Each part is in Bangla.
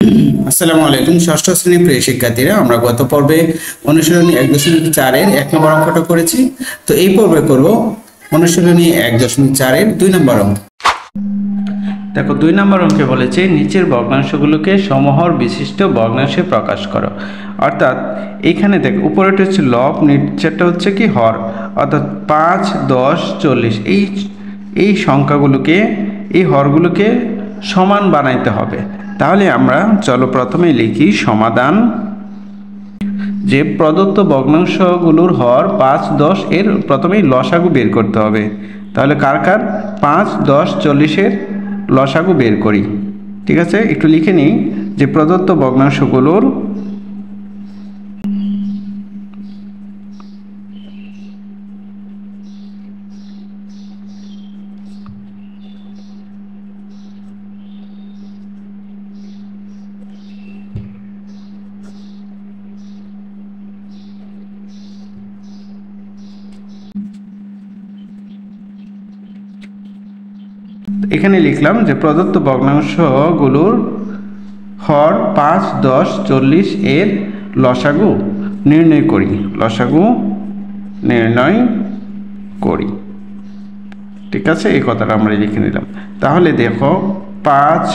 আসসালামু আলাইকুম। ষষ্ঠ শ্রেণীর প্রিয় শিক্ষার্থীরা, আমরা গত পর্বে অনুশীলনী 1.4 এর 1 নম্বর অঙ্কটা করেছি। তো এই পর্বে করব অনুশীলনী 1.4 এর 2 নম্বর অঙ্ক। দেখো 2 নম্বর অঙ্কে বলেছে নিচের ভগ্নাংশগুলোকে সমহর বিশিষ্ট ভগ্নাংশে প্রকাশ করো। অর্থাৎ এখানে দেখ উপরেটা হচ্ছে লব, নিচেরটা হচ্ছে কি হর, অর্থাৎ 5, 10, 40 এই সংখ্যাগুলোকে, এই হরগুলোকে সমান বানাইতে হবে। তাহলে আমরা চলো প্রথমে লিখি সমাধান। যে প্রদত্ত ভগ্নাংশগুলোর হর 5, 10 এর প্রথমেই লসাগু বের করতে হবে। তাহলে কার 5, 10, 40 এর লসাগু বের করি। ঠিক আছে, একটু লিখে নিই যে প্রদত্ত ভগ্নাংশগুলোর এখানে লিখলাম যে প্রদত্ত ভগ্নাংশগুলোর হর 5, 10, 40 এর লসাগু নির্ণয় করি। লসাগু নির্ণয় করি। ঠিক আছে, এই কথাটা আমরা লিখে নিলাম। তাহলে দেখো 5,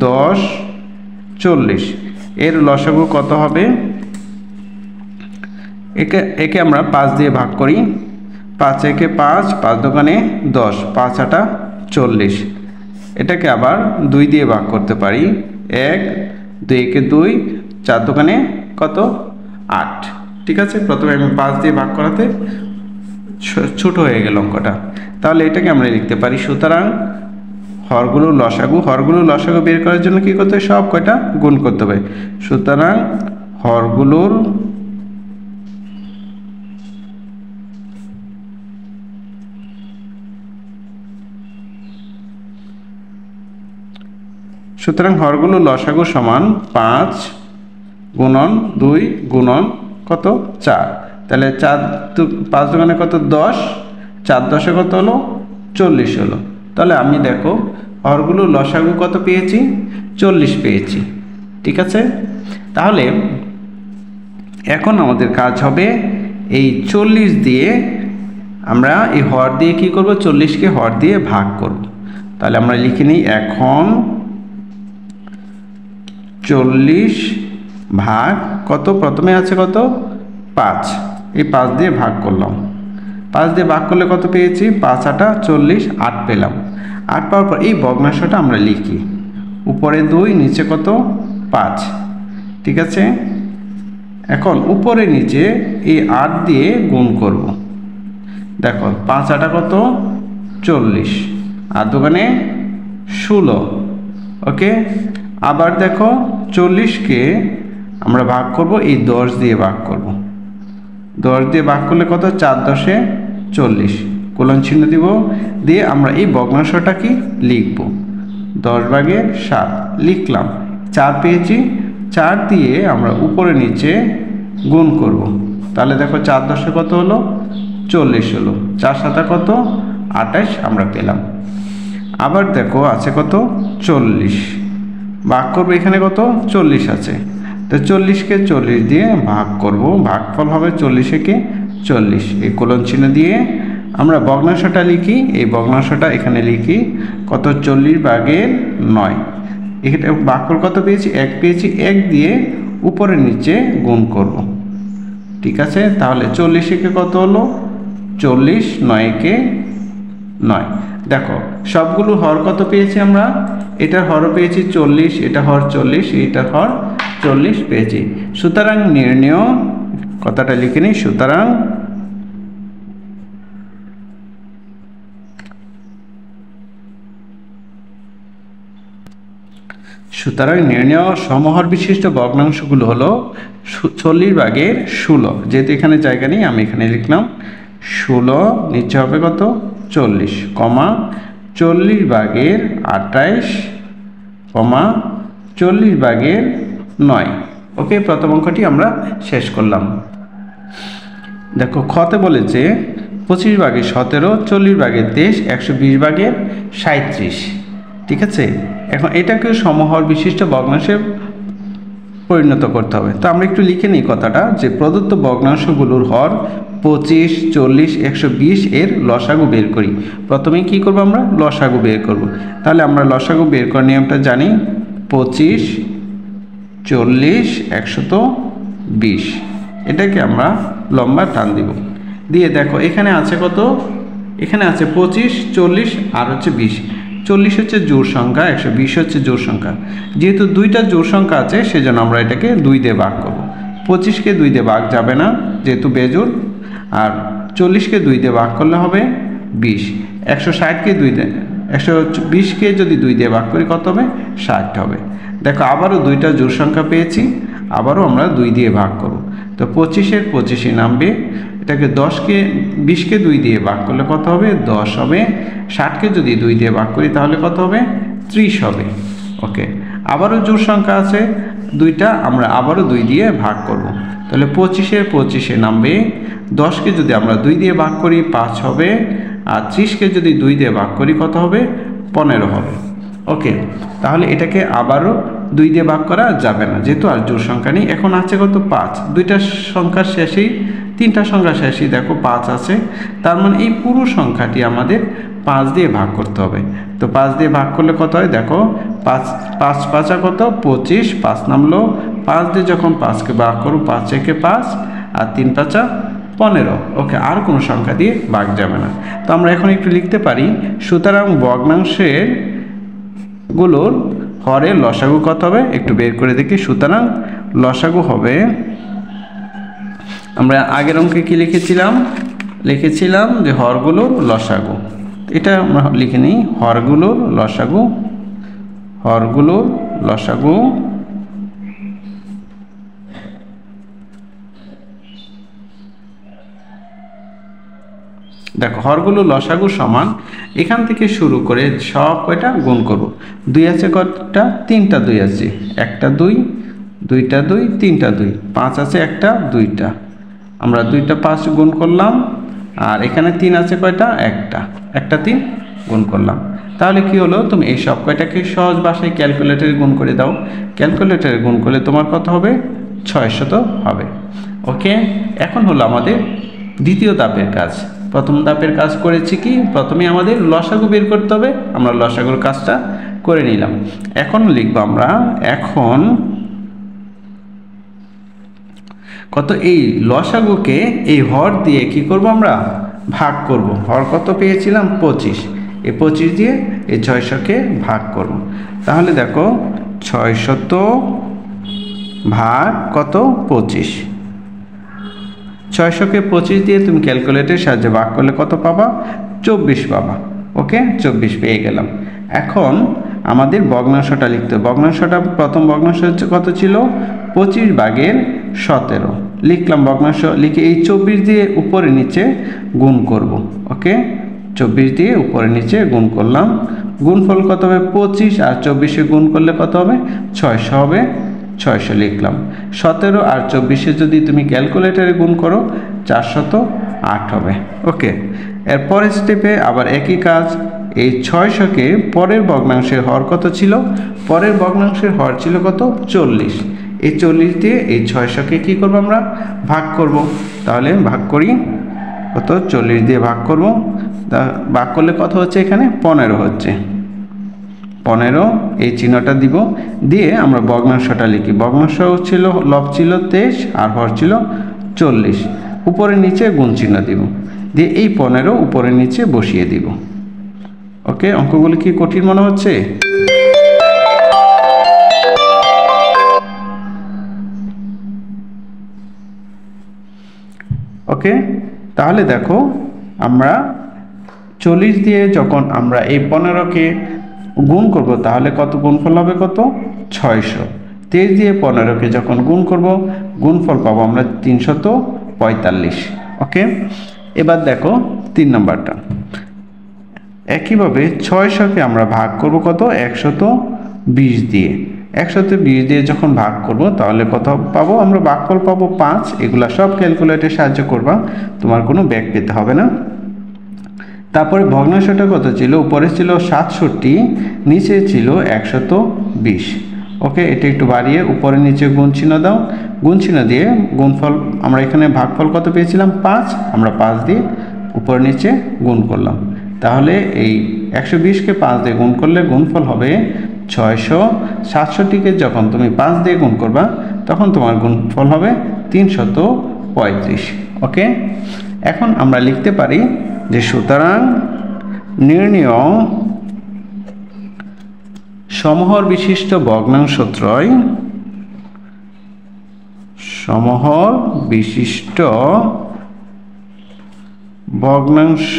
10, 40 এর লসাগু কত হবে? একে আমরা 5 দিয়ে ভাগ করি। 5 একে 5, 5 দোকানে 10, 5 আটা 40। এটাকে আবার 2 দিয়ে ভাগ করতে পারি। 1, 2 একে 2, 4 দোকানে কত? 8। ঠিক আছে, প্রথমে আমি 5 দিয়ে ভাগ করাতে ছোট হয়ে গেল অঙ্কটা। তাহলে এটাকে আমরা লিখতে পারি সুতরাং হরগুলোর লসাগু বের করার জন্য কি করতে হবে? সব কয়টা গুণ করতে হবে। সুতরাং হরগুলোর লসাগু সমান 5 গুণন 2 গুণন কত? 4। তাহলে 5 দোকানে কত? 10, 4 10 কত হলো? 40 হলো। তাহলে আমি দেখো হরগুলোর লসাগু কত পেয়েছি? 40 পেয়েছি। ঠিক আছে, তাহলে এখন আমাদের কাজ হবে এই 40 দিয়ে আমরা এই হর দিয়ে কি করব? 40কে হর দিয়ে ভাগ করব। তাহলে আমরা লিখে নিই এখন 40 ভাগ কত? প্রথমে আছে কত? 5। এই 5 দিয়ে ভাগ করলাম। 5 দিয়ে ভাগ করলে কত পেয়েছি? 5 আটা 40, 8 পেলাম। 8 পাওয়ার পর এই ভগ্নাংশটা আমরা লিখি। উপরে 2, নিচে কত? 5। ঠিক আছে, এখন উপরে নিচে এই 8 দিয়ে গুণ করব। দেখো 5 আটা কত? 40, 8 দোকানে 16। ওকে, আবার দেখো 40কে আমরা ভাগ করব, এই 10 দিয়ে ভাগ করব। 10 দিয়ে ভাগ করলে কত? 4 10 40, কোলন চিহ্ন দিব, দিয়ে আমরা এই ভগ্নাংশটা কি লিখব? 10 ভাগের 7 লিখলাম। 4 পেয়েছি, 4 দিয়ে আমরা উপরে নিচে গুণ করব। তাহলে দেখো 4 10 কত হলো? 40 হলো। 4 7 কত? 28 আমরা পেলাম। আবার দেখো আছে কত? 40 ভাগ করবো, এখানে কত? 40 আছে। তো 40কে 40 দিয়ে ভাগ করব, ভাগফল হবে 40 40। এই কোলন চিহ্ন দিয়ে আমরা ভগ্নাংশটা লিখি। এই ভগ্নাংশটা এখানে লিখি কত? 40 ভাগের 9। এখানে ভাগফল কত পেয়েছি? 1 পেয়েছি। 1 দিয়ে উপরে নিচে গুণ করব। ঠিক আছে, তাহলে 40কে কত হলো? 40, 9কে 9। দেখো সবগুলো হর কত পেয়েছি আমরা? এটার হর পেয়েছি 40, এটা হর 40, এটার হর 40 পেয়েছি। সুতরাং নির্ণয় কথাটা লিখে নিই। সুতরাং নির্ণয় সমহর বিশিষ্ট ভগ্নাংশগুলো হলো 40 ভাগের 16। যেহেতু এখানে জায়গা নেই, আমি এখানে লিখলাম 16, নিচে হবে কত? 40, কমা 40 ভাগের 28, কমা 40 ভাগের 9। ওকে, প্রথম অঙ্কটি আমরা শেষ করলাম। দেখো খতে বলেছে 25 ভাগের 17, 40 ভাগের 23, 120 ভাগের 37। ঠিক আছে। এখন এটাকে সমহর বিশিষ্ট ভগ্নাংশে পরিণত করতে হবে। তো আমরা একটু লিখে নিই কথাটা, যে প্রদত্ত ভগ্নাংশগুলোর হর 25, 40, 120 এর লসাগু বের করি। প্রথমে কি করব, আমরা লসাগু বের করব। তাহলে আমরা লসাগু বের করার নিয়মটা জানি, 25, 40, 120, এটাকে আমরা লম্বা টান দিব, দিয়ে দেখো এখানে আছে কত, এখানে আছে 25, 40 আর হচ্ছে 20। 40 হচ্ছে জোড় সংখ্যা, 120 হচ্ছে জোড় সংখ্যা। যেহেতু দুইটা জোড় সংখ্যা আছে সেজন্য আমরা এটাকে 2 দিয়ে ভাগ করব। 25কে 2 দিয়ে ভাগ যাবে না যেহেতু বেজোড়, আর 40কে 2 দিয়ে ভাগ করলে হবে 20। 160কে 2 দিয়ে, 120কে যদি 2 দিয়ে ভাগ করি কত হবে, 60 হবে। দেখো আবারও দুইটা জোড় সংখ্যা পেয়েছি, আবারও আমরা 2 দিয়ে ভাগ করব। তো 25-এর 25 নামবে, এটাকে 20কে 2 দিয়ে ভাগ করলে কত হবে, 10 হবে। 60কে যদি 2 দিয়ে ভাগ করি তাহলে কত হবে, 30 হবে। ওকে, আবারও জোড় সংখ্যা আছে দুইটা, আমরা আবারও 2 দিয়ে ভাগ করব। তাহলে 25-এর 25 নামবে, 10কে যদি আমরা 2 দিয়ে ভাগ করি 5 হবে, আর 30কে যদি 2 দিয়ে ভাগ করি কত হবে, 15 হবে। ওকে, তাহলে এটাকে আবারও 2 দিয়ে ভাগ করা যাবে না যেহেতু আর জোড় সংখ্যা নেই। এখন আছে কত, 5। দুইটা সংখ্যার শেষেই, তিনটা সংখ্যার শেষেই দেখো 5 আছে, তার মানে এই পুরো সংখ্যাটি আমাদের 5 দিয়ে ভাগ করতে হবে। তো 5 দিয়ে ভাগ করলে কত হয়, দেখো 5 5 কত, 25, 5 নামলো। 5 দিয়ে যখন 5কে ভাগ করো, 5 একে 5 আর 3 5 15। ওকে, আর কোনো সংখ্যা দিয়ে ভাগ যাবে না। তো আমরা এখন একটু লিখতে পারি, সুতরাং ভগ্নাংশের গুলোর হরের লসাগু কত হবে, একটু বের করে দেখি। সুতরাং লসাগু হবে, আমরা আগের অঙ্কে কি লিখেছিলাম যে হরগুলোর লসাগু, এটা আমরা লিখে নিই, হরগুলোর লসাগু দেখো হরগুলো লসাগু সমান, এখান থেকে শুরু করে সব কয়টা গুণ করব। 2 আছে কয়টা, 3টা 2 আছে, 1টা 2, 2টা 2, 3টা 2, 5 আছে 1টা 2টা, আমরা 2টা 5 গুণ করলাম। আর এখানে 3 আছে কয়টা, 1টা 3 গুণ করলাম। তাহলে কি হলো, তুমি এই সব কয়টাকে সহজ ভাষায় ক্যালকুলেটরে গুণ করে দাও। ক্যালকুলেটরে গুণ করলে তোমার কত হবে, 600 হবে। ওকে, এখন হলো আমাদের দ্বিতীয় ধাপের কাজ। প্রথম ধাপের কাজ করেছি কি, প্রথমে আমাদের লসাগু বের করতে হবে, আমরা লসাগুর কাজটা করে নিলাম। এখন লিখব আমরা, এখন কত, এই লসাগুকে এই হর দিয়ে কি করব, আমরা ভাগ করব। হর কত পেয়েছিলাম, 25, এই 25 দিয়ে এই 600কে ভাগ করব। তাহলে দেখো 600 ভাগ কত, 25। 600কে 25 দিয়ে তুমি ক্যালকুলেটরের সাহায্যে ভাগ করলে কত পাবা, 24 পাবা। ওকে, 24 পেয়ে গেলাম। এখন আমাদের ভগ্নাংশটা লিখতে হবে। ভগ্নাংশটা, প্রথম ভগ্নাংশ হচ্ছে কত ছিল, 25/17 লিখলাম। ভগ্নাংশ লিখে এই 24 দিয়ে উপরে নিচে গুণ করব। ওকে, 24 দিয়ে উপরে নিচে গুণ করলাম। গুণফল কত হবে, 25 আর 24 গুণ করলে কত হবে, 600 হবে। 600 লিখলাম। 17 আর 24 যদি তুমি ক্যালকুলেটরে গুণ করো 408 হবে। ওকে, এরপরের স্টেপে আবার একই কাজ, এই 600কে পরের ভগ্নাংশের হর কত ছিল, পরের ভগ্নাংশের হর ছিল কত, 40। এই 40 দিয়ে এই 600কে কি করব, আমরা ভাগ করব। তাহলে ভাগ করি, কত, 40 দিয়ে ভাগ করব। ভাগ করলে কত হচ্ছে, এখানে 15 হচ্ছে। 15 এই চিহ্নটা দিব, দিয়ে আমরা ভগ্নাংশটা লিখি। ভগ্নাংশ ছিল, লব ছিল 23 আর হর ছিল 40, উপরে নিচে গুণ চিহ্ন দিব, দিয়ে এই 15 উপরে নিচে বসিয়ে দিব। ওকে, অঙ্কগুলো কি কঠিন মনে হচ্ছে? ওকে, তাহলে দেখো আমরা 40 দিয়ে যখন আমরা এই 15কে গুণ করব তাহলে কত গুণফল হবে, কত, 600। 23 দিয়ে 15কে যখন গুণ করব গুণফল পাবো আমরা 345। ওকে, এবার দেখো 3 নাম্বারটা, একইভাবে 600কে আমরা ভাগ করব কত, 120 দিয়ে। 120 দিয়ে যখন ভাগ করব তাহলে কত পাবো, আমরা ভাগফল পাবো 5। এগুলা সব ক্যালকুলেটরের সাহায্য করবা, তোমার কোনো ব্যাক পেতে হবে না। তারপরে ভগ্নাংশটা কত ছিল, উপরে ছিল 67, নিচে ছিল 120। ওকে, এটা একটু বাড়িয়ে উপরে নিচে গুণ চিহ্ন দাও, গুণ চিহ্ন দিয়ে গুণফল, আমরা এখানে ভাগফল কত পেয়েছিলাম 5, আমরা 5 দিয়ে উপরে নিচে গুণ করলাম। তাহলে এই 120কে 5 দিয়ে গুণ করলে গুণফল হবে 600। 67কে যখন তুমি 5 দিয়ে গুণ করবা তখন তোমার গুণফল হবে 335। ওকে, এখন আমরা লিখতে পারি যে সুতরাং নির্ণেয় সমহর বিশিষ্ট ভগ্নাংশত্রয়, সমহর বিশিষ্ট ভগ্নাংশ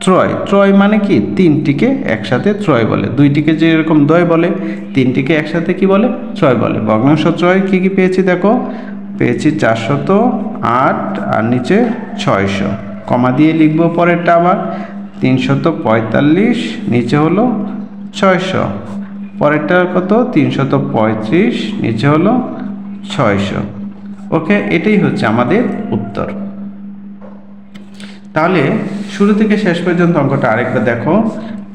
ত্রয়, ত্রয় মানে কি, তিনটিকে একসাথে ত্রয় বলে, দুইটিকে যেরকম দ্বয় বলে, তিনটিকে একসাথে কি বলে, ত্রয় বলে। ভগ্নাংশ ত্রয় কি কি পেয়েছি দেখো, পেয়েছি 408 আর নিচে 600, কমা দিয়ে লিখবো পরেরটা আবার 345, নিচে হলো 600, পরেরটা কত 335, নিচে হলো 600। ওকে, এটাই হচ্ছে আমাদের উত্তর। তাহলে শুরু থেকে শেষ পর্যন্ত অঙ্কটা আরেকবার দেখো।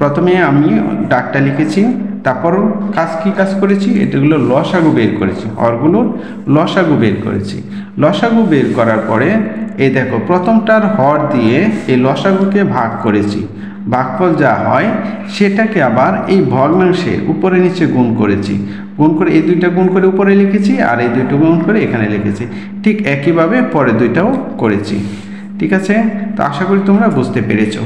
প্রথমে আমি ডাকটা লিখেছি, তারপর কি কাজ করেছি, এটাগুলো লসাগু বের করেছি, হরগুলোর লসাগু বের করেছি। লসাগু বের করার পরে এই দেখো প্রথমটার হর দিয়ে এই লসাগুকে ভাগ করেছি, ভাগফল যা হয় সেটাকে আবার এই ভগ্নাংশের উপরে নিচে গুণ করেছি, গুণ করে এই দুইটা গুণ করে উপরে লিখেছি আর এই দুইটা গুণ করে এখানে লিখেছি। ঠিক একইভাবে পরে দুইটাও করেছি। ঠিক আছে, তো আশা করি তোমরা বুঝতে পেরেছো।